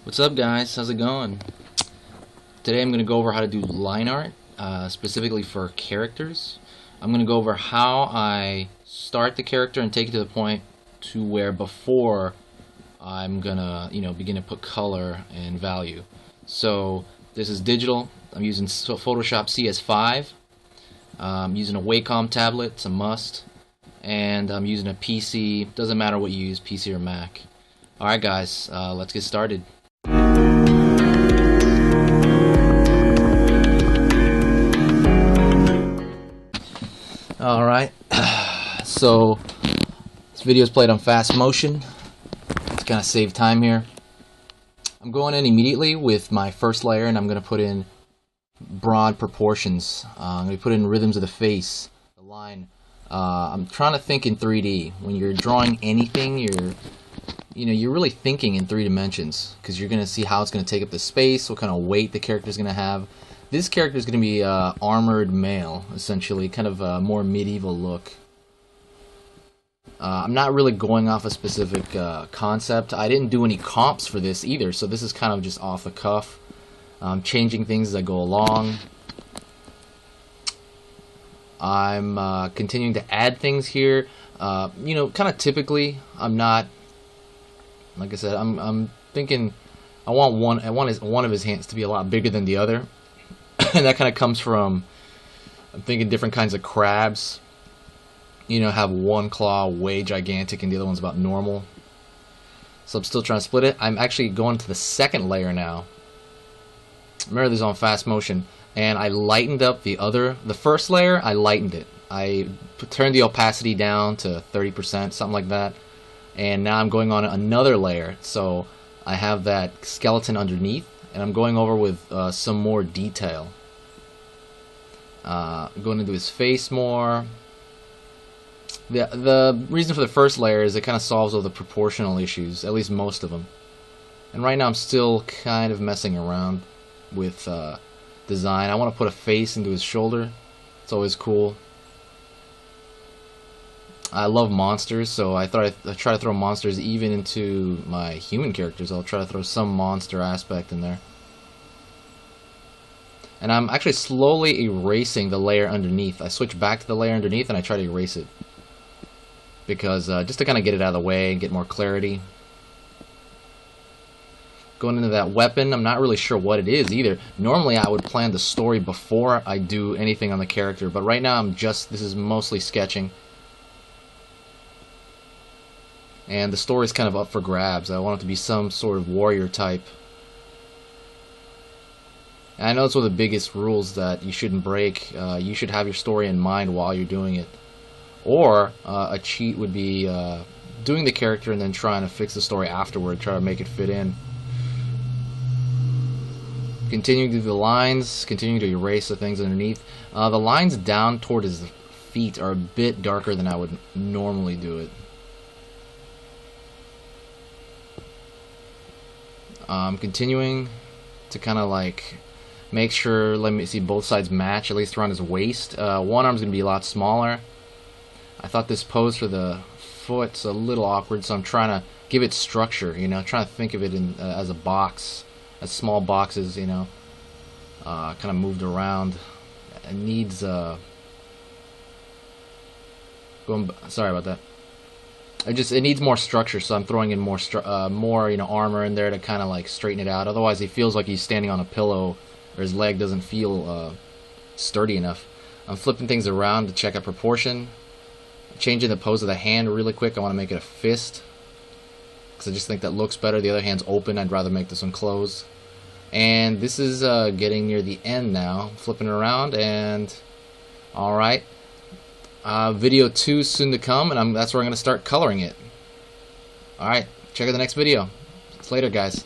What's up, guys? How's it going? Today I'm going to go over how to do line art, specifically for characters. I'm going to go over how I start the character and take it to the point to where before I'm going to, begin to put color and value. So this is digital. I'm using Photoshop CS5. I'm using a Wacom tablet. It's a must. And I'm using a PC. Doesn't matter what you use, PC or Mac. Alright guys, let's get started. Alright, so this video is played on fast motion to kind of save time here. I'm going in immediately with my first layer and I'm going to put in broad proportions. I'm going to put in rhythms of the face, the line. I'm trying to think in 3D. When you're drawing anything, you're really thinking in 3 dimensions because you're going to see how it's going to take up the space, what kind of weight the character is going to have. This character is going to be armored male, essentially, kind of a more medieval look. I'm not really going off a specific concept. I didn't do any comps for this either, so this is kind of just off the cuff. I'm changing things as I go along. I'm continuing to add things here. Kind of typically, I'm not. Like I said, I'm thinking I want one of his hands to be a lot bigger than the other. And that kind of comes from, I'm thinking different kinds of crabs. Have one claw way gigantic and the other one's about normal. So I'm still trying to split it. I'm actually going to the second layer now. Remember, this is on fast motion. And I lightened up the first layer, I lightened it. I turned the opacity down to 30%, something like that. And now I'm going on another layer. So I have that skeleton underneath. And I'm going over with some more detail. Going into his face more. The reason for the first layer is it kind of solves all the proportional issues, at least most of them. And right now I'm still kind of messing around with design. I want to put a face into his shoulder. It's always cool. I love monsters, so I thought I'd try to throw monsters even into my human characters. I'll try to throw some monster aspect in there. And I'm actually slowly erasing the layer underneath. I switch back to the layer underneath and I try to erase it. Because just to kind of get it out of the way and get more clarity. Going into that weapon, I'm not really sure what it is either. Normally I would plan the story before I do anything on the character, but right now this is mostly sketching. And the story is kind of up for grabs. I want it to be some sort of warrior type. And I know it's one of the biggest rules that you shouldn't break. You should have your story in mind while you're doing it. Or a cheat would be doing the character and then trying to fix the story afterward, try to make it fit in. Continuing to do the lines, continuing to erase the things underneath. The lines down toward his feet are a bit darker than I would normally do it. Continuing to kind of like make sure, let me see, both sides match, at least around his waist. One arm's going to be a lot smaller. I thought this pose for the foot's a little awkward, so I'm trying to give it structure, trying to think of it in as a box, as small boxes, kind of moved around. It needs, sorry about that. It needs more structure, so I'm throwing in more armor in there to kind of like straighten it out. Otherwise, he feels like he's standing on a pillow, or his leg doesn't feel sturdy enough. I'm flipping things around to check out proportion. Changing the pose of the hand really quick. I want to make it a fist because I just think that looks better. The other hand's open. I'd rather make this one closed. And this is getting near the end now. Flipping it around, and all right. Video 2 is soon to come, and that's where I'm going to start coloring it. Alright, check out the next video. See you later, guys.